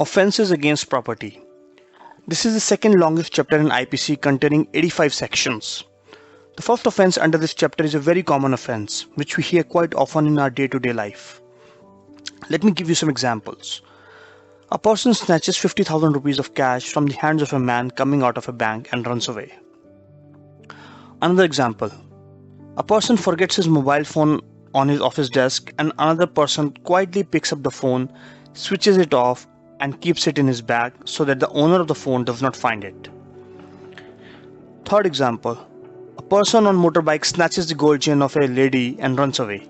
Offences against property. This is the second longest chapter in IPC containing 85 sections. The first offence under this chapter is a very common offence which we hear quite often in our day-to-day life. Let me give you some examples. A person snatches 50,000 rupees of cash from the hands of a man coming out of a bank and runs away. Another example. A person forgets his mobile phone on his office desk and another person quietly picks up the phone, switches it off and keeps it in his bag so that the owner of the phone does not find it. Third example. A person on motorbike snatches the gold chain of a lady and runs away.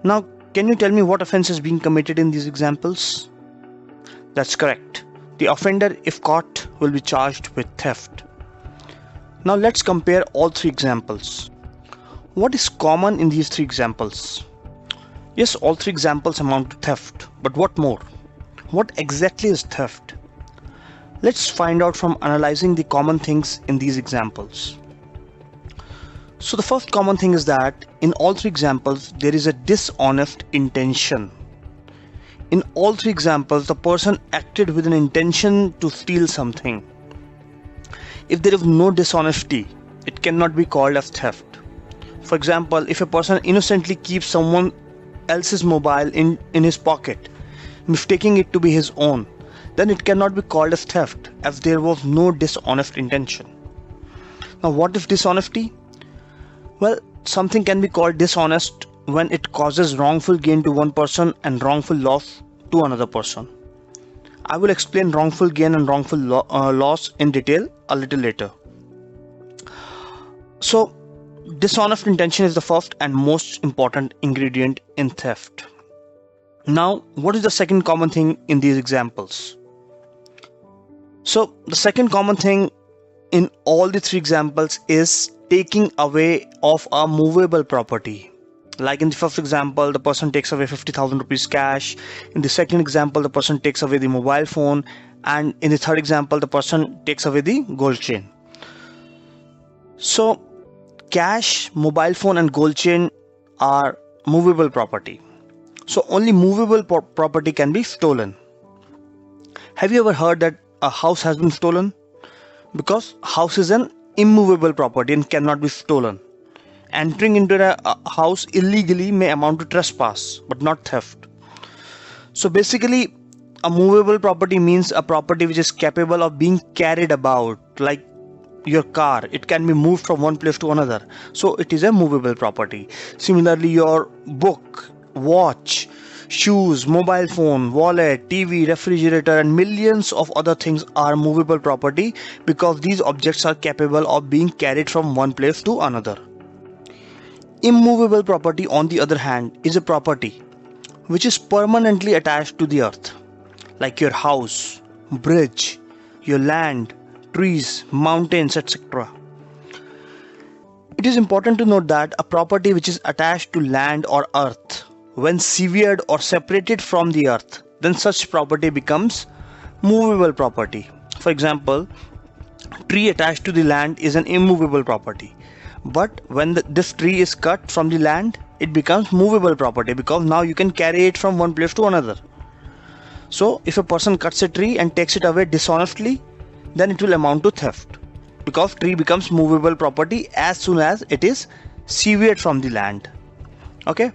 Now, can you tell me what offence is being committed in these examples? That's correct. The offender, if caught, will be charged with theft. Now let's compare all three examples. What is common in these three examples? Yes, all three examples amount to theft, but what more? What exactly is theft? Let's find out from analyzing the common things in these examples. So the first common thing is that in all three examples there is a dishonest intention. In all three examples the person acted with an intention to steal something. If there is no dishonesty, it cannot be called as theft. For example, if a person innocently keeps someone else's mobile in his pocket, mistaking it to be his own, then it cannot be called as theft as there was no dishonest intention. Now what is dishonesty? Well, something can be called dishonest when it causes wrongful gain to one person and wrongful loss to another person. I will explain wrongful gain and wrongful loss in detail a little later. So, dishonest intention is the first and most important ingredient in theft. Now, what is the second common thing in these examples? So, the second common thing in all the three examples is taking away of a movable property. Like in the first example, the person takes away 50,000 rupees cash. In the second example, the person takes away the mobile phone. And in the third example, the person takes away the gold chain. So, cash, mobile phone and gold chain are movable property. So, only movable property can be stolen. Have you ever heard that a house has been stolen? Because house is an immovable property and cannot be stolen. Entering into a house illegally may amount to trespass, but not theft. So basically, a movable property means a property which is capable of being carried about, like your car. It can be moved from one place to another. So it is a movable property. Similarly, your book, watch, shoes, mobile phone, wallet, TV, refrigerator and millions of other things are movable property because these objects are capable of being carried from one place to another. Immovable property, on the other hand, is a property which is permanently attached to the earth, like your house, bridge, your land, trees, mountains, etc. It is important to note that a property which is attached to land or earth, when severed or separated from the earth, then such property becomes movable property. For example, tree attached to the land is an immovable property. But when this tree is cut from the land, it becomes movable property because now you can carry it from one place to another. So if a person cuts a tree and takes it away dishonestly, then it will amount to theft because tree becomes movable property as soon as it is severed from the land. Okay.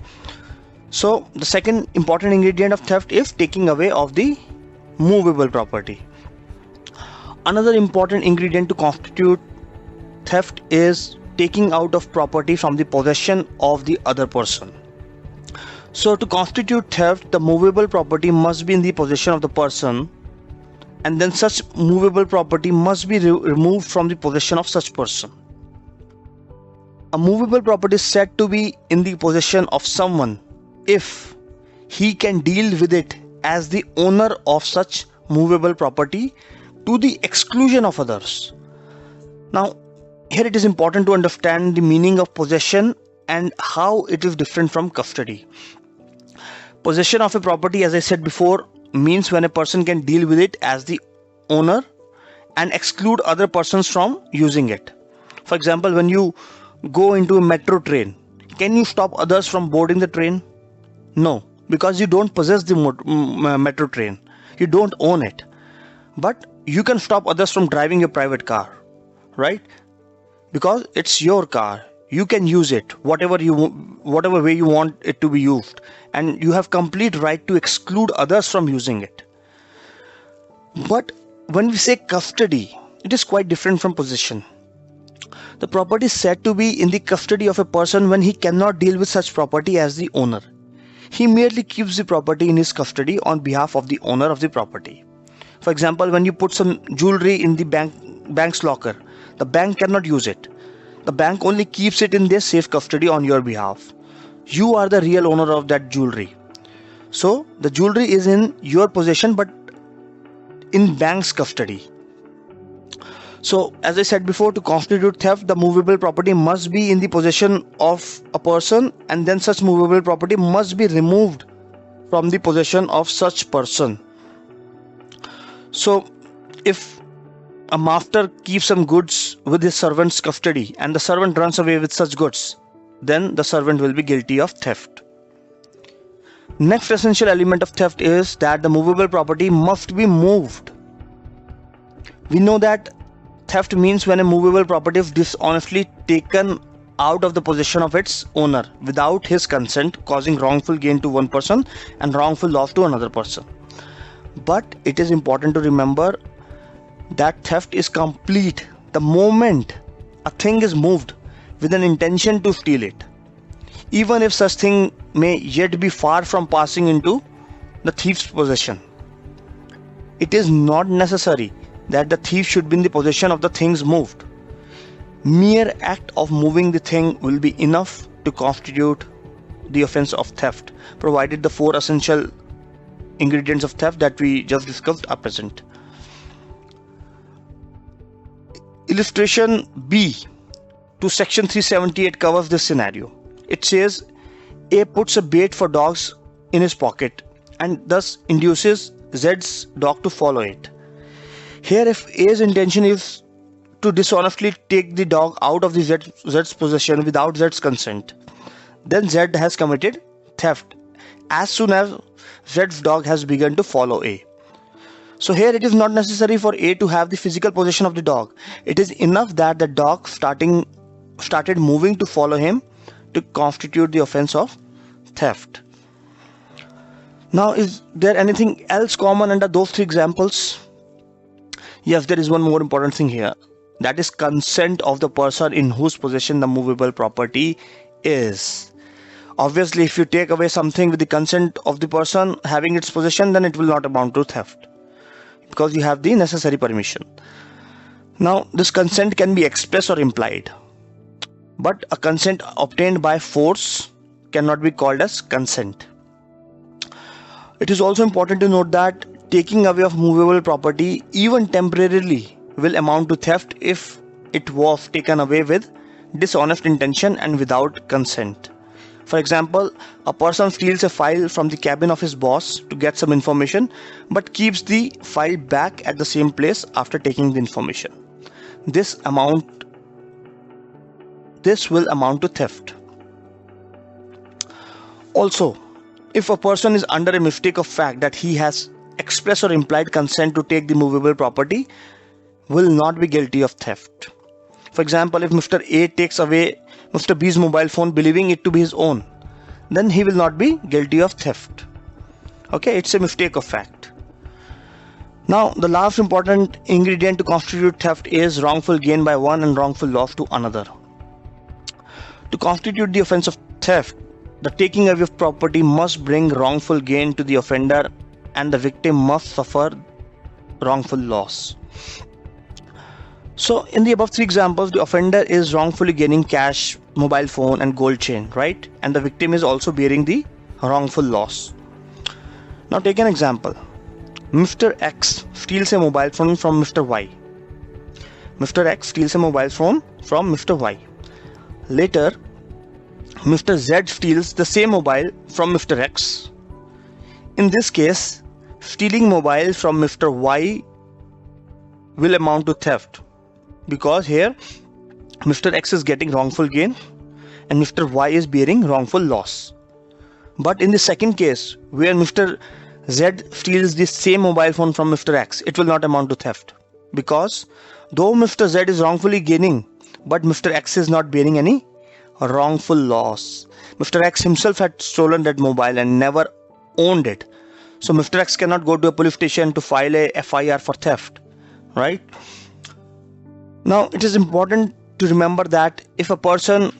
So the second important ingredient of theft is taking away of the movable property. Another important ingredient to constitute theft is taking out of property from the possession of the other person. So to constitute theft, the movable property must be in the possession of the person, and then such movable property must be removed from the possession of such person. A movable property is said to be in the possession of someone if he can deal with it as the owner of such movable property to the exclusion of others. Now, here it is important to understand the meaning of possession and how it is different from custody. Possession of a property, as I said before, means when a person can deal with it as the owner and exclude other persons from using it. For example, when you go into a metro train, can you stop others from boarding the train? No, because you don't possess the metro train. You don't own it. But you can stop others from driving your private car, right? Because it's your car. You can use it whatever way you want it to be used, and you have complete right to exclude others from using it. But when we say custody, it is quite different from possession. The property is said to be in the custody of a person when he cannot deal with such property as the owner. He merely keeps the property in his custody on behalf of the owner of the property. For example, when you put some jewelry in the bank's locker, the bank cannot use it. The bank only keeps it in their safe custody on your behalf. You are the real owner of that jewelry. So the jewelry is in your possession but in bank's custody. So as I said before, to constitute theft, the movable property must be in the possession of a person, and then such movable property must be removed from the possession of such person. So if a master keeps some goods with his servant's custody and the servant runs away with such goods, then the servant will be guilty of theft. Next essential element of theft is that the movable property must be moved. We know that theft means when a movable property is dishonestly taken out of the possession of its owner without his consent, causing wrongful gain to one person and wrongful loss to another person. But it is important to remember that theft is complete the moment a thing is moved with an intention to steal it, even if such thing may yet be far from passing into the thief's possession. It is not necessary that the thief should be in the possession of the things moved. Mere act of moving the thing will be enough to constitute the offense of theft, provided the four essential ingredients of theft that we just discussed are present. Illustration B to section 378 covers this scenario. It says A puts a bait for dogs in his pocket and thus induces Z's dog to follow it. Here, if A's intention is to dishonestly take the dog out of the Z's possession without Z's consent, then Z has committed theft as soon as Z's dog has begun to follow A. So here it is not necessary for A to have the physical possession of the dog. It is enough that the dog started moving to follow him to constitute the offense of theft. Now, is there anything else common under those three examples? Yes, there is one more important thing here. That is consent of the person in whose possession the movable property is. Obviously, if you take away something with the consent of the person having its possession, then it will not amount to theft, because you have the necessary permission. Now, this consent can be express or implied, but a consent obtained by force cannot be called as consent. It is also important to note that taking away of movable property, even temporarily, will amount to theft if it was taken away with dishonest intention and without consent. For example, a person steals a file from the cabin of his boss to get some information, but keeps the file back at the same place after taking the information. This will amount to theft. Also, if a person is under a mistake of fact that he has express or implied consent to take the movable property, will not be guilty of theft. For example, if Mr. A takes away Mr. B's mobile phone believing it to be his own, then he will not be guilty of theft. Okay, it's a mistake of fact. Now, the last important ingredient to constitute theft is wrongful gain by one and wrongful loss to another. To constitute the offense of theft, the taking away of property must bring wrongful gain to the offender and the victim must suffer wrongful loss. So in the above three examples, the offender is wrongfully gaining cash, mobile phone and gold chain, right? And the victim is also bearing the wrongful loss. Now take an example. Mr. X steals a mobile phone from Mr. Y. Mr. X steals a mobile phone from Mr. Y. Later, Mr. Z steals the same mobile from Mr. X. In this case, stealing mobile from Mr. Y will amount to theft, because here Mr. X is getting wrongful gain and Mr. Y is bearing wrongful loss. But in the second case, where Mr. Z steals the same mobile phone from Mr. X, it will not amount to theft. Because though Mr. Z is wrongfully gaining, but Mr. X is not bearing any wrongful loss. Mr. X himself had stolen that mobile and never owned it. So Mr. X cannot go to a police station to file a FIR for theft, right? Now it is important to remember that if a person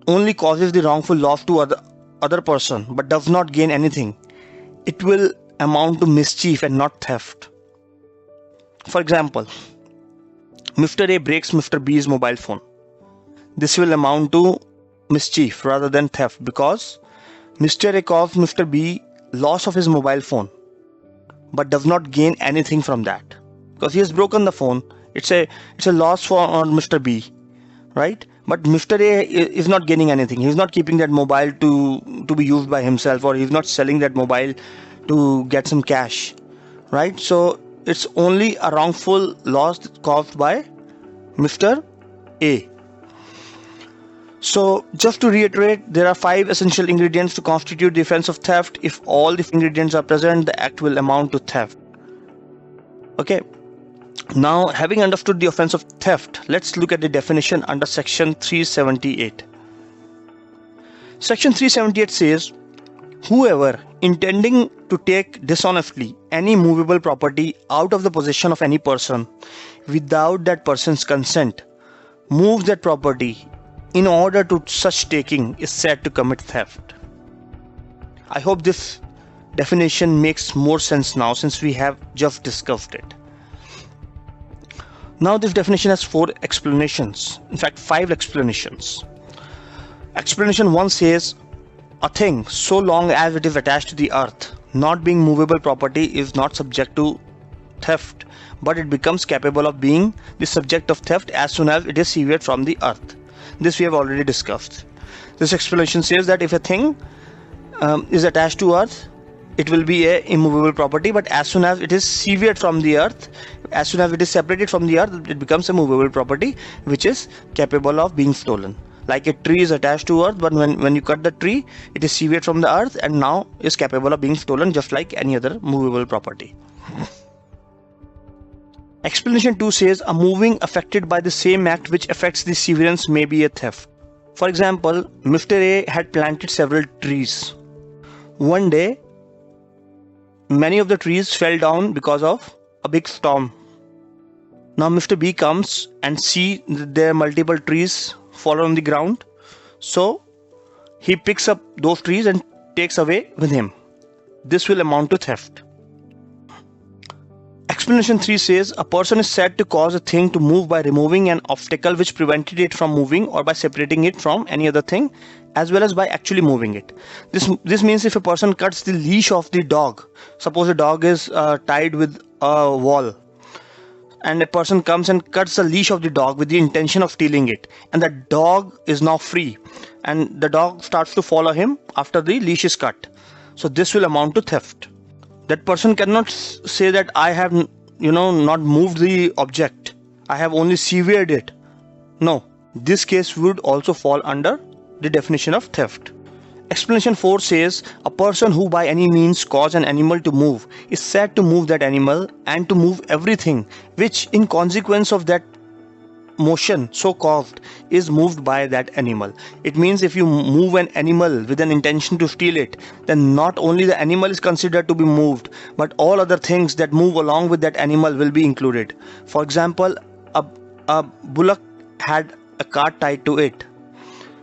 only causes the wrongful loss to other person but does not gain anything, it will amount to mischief and not theft. For example, Mr. A breaks Mr. B's mobile phone. This will amount to mischief rather than theft because Mr. A caused Mr. B loss of his mobile phone but does not gain anything from that because he has broken the phone. It's a loss for Mr. B, right? But Mr. A is not gaining anything. He's not keeping that mobile to be used by himself, or he's not selling that mobile to get some cash, right? So it's only a wrongful loss caused by Mr. A. So just to reiterate, there are 5 essential ingredients to constitute the offense of theft. If all the ingredients are present, the act will amount to theft. Okay. Now, having understood the offense of theft, let's look at the definition under section 378. Section 378 says, whoever intending to take dishonestly any movable property out of the possession of any person without that person's consent moves that property in order to such taking is said to commit theft. I hope this definition makes more sense now since we have just discussed it. Now this definition has 4 explanations, in fact 5 explanations. Explanation 1 says, a thing so long as it is attached to the earth, not being movable property, is not subject to theft, but it becomes capable of being the subject of theft as soon as it is severed from the earth. This we have already discussed. This explanation says that if a thing is attached to earth, it will be a immovable property, but as soon as it is severed from the earth, as soon as it is separated from the earth, it becomes a movable property which is capable of being stolen. Like a tree is attached to earth, but when you cut the tree, it is severed from the earth and now is capable of being stolen just like any other movable property. Explanation 2 says a moving affected by the same act which affects the severance may be a theft. For example, Mr. A had planted several trees. One day, many of the trees fell down because of a big storm. Now Mr. B comes and sees there are multiple trees fallen on the ground. So he picks up those trees and takes away with him. This will amount to theft. Explanation 3 says a person is said to cause a thing to move by removing an obstacle which prevented it from moving, or by separating it from any other thing, as well as by actually moving it. This means if a person cuts the leash of the dog, suppose a dog is tied with a wall, and a person comes and cuts the leash of the dog with the intention of stealing it, and the dog is now free, and the dog starts to follow him after the leash is cut. So this will amount to theft. That person cannot say that I have not moved the object, I have only severed it. No, this case would also fall under the definition of theft. Explanation 4 says a person who by any means cause an animal to move is said to move that animal and to move everything which in consequence of that motion so caused is moved by that animal. It means if you move an animal with an intention to steal it, then not only the animal is considered to be moved, but all other things that move along with that animal will be included. For example, a bullock had a cart tied to it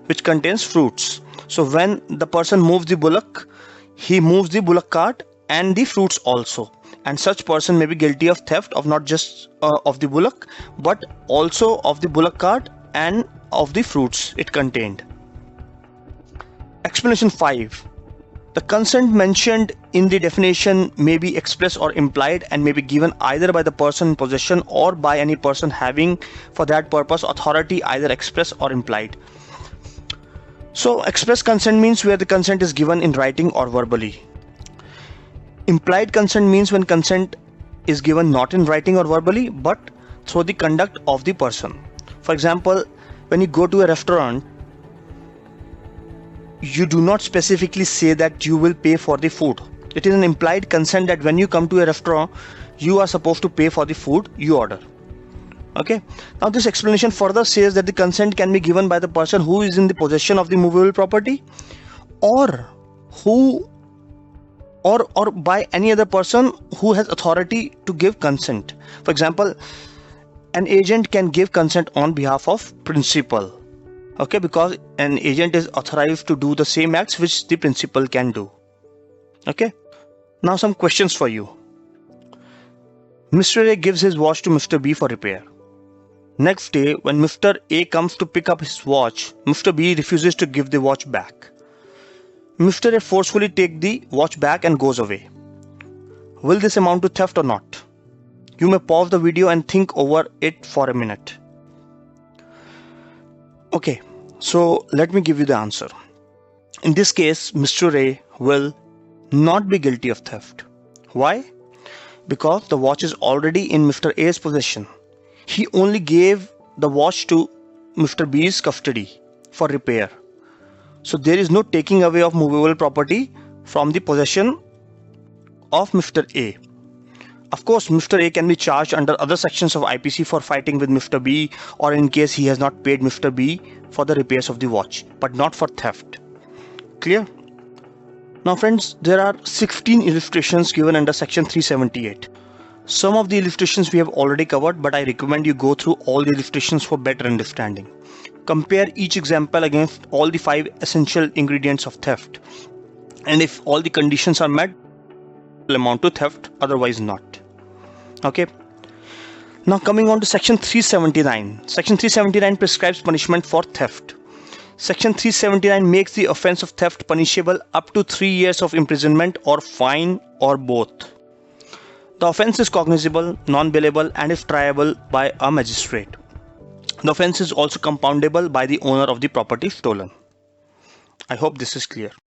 which contains fruits. So when the person moves the bullock, he moves the bullock cart and the fruits also. And such person may be guilty of theft of not just of the bullock, but also of the bullock cart and of the fruits it contained. Explanation 5. The consent mentioned in the definition may be express or implied and may be given either by the person in possession or by any person having for that purpose authority, either express or implied. So express consent means where the consent is given in writing or verbally. Implied consent means when consent is given not in writing or verbally, but through the conduct of the person. For example, when you go to a restaurant, you do not specifically say that you will pay for the food. It is an implied consent that when you come to a restaurant, you are supposed to pay for the food you order. Okay. Now this explanation further says that the consent can be given by the person who is in the possession of the movable property, or by any other person who has authority to give consent. For example, an agent can give consent on behalf of principal. Okay, because an agent is authorized to do the same acts which the principal can do. Okay. Now some questions for you. Mr. A gives his watch to Mr. B for repair. Next day, when Mr. A comes to pick up his watch, Mr. B refuses to give the watch back. Mr. A forcefully takes the watch back and goes away. Will this amount to theft or not? You may pause the video and think over it for a minute. Okay, so let me give you the answer. In this case, Mr. A will not be guilty of theft. Why? Because the watch is already in Mr. A's possession. He only gave the watch to Mr. B's custody for repair. So there is no taking away of movable property from the possession of Mr. A. Of course, Mr. A can be charged under other sections of IPC for fighting with Mr. B, or in case he has not paid Mr. B for the repairs of the watch, but not for theft. Clear? Now friends, there are 16 illustrations given under section 378. Some of the illustrations we have already covered, but I recommend you go through all the illustrations for better understanding. Compare each example against all the 5 essential ingredients of theft. And if all the conditions are met, it will amount to theft, otherwise not. Okay. Now coming on to section 379. Section 379 prescribes punishment for theft. Section 379 makes the offence of theft punishable up to 3 years of imprisonment or fine or both. The offence is cognizable, non-bailable, and is triable by a magistrate. The offence is also compoundable by the owner of the property stolen. I hope this is clear.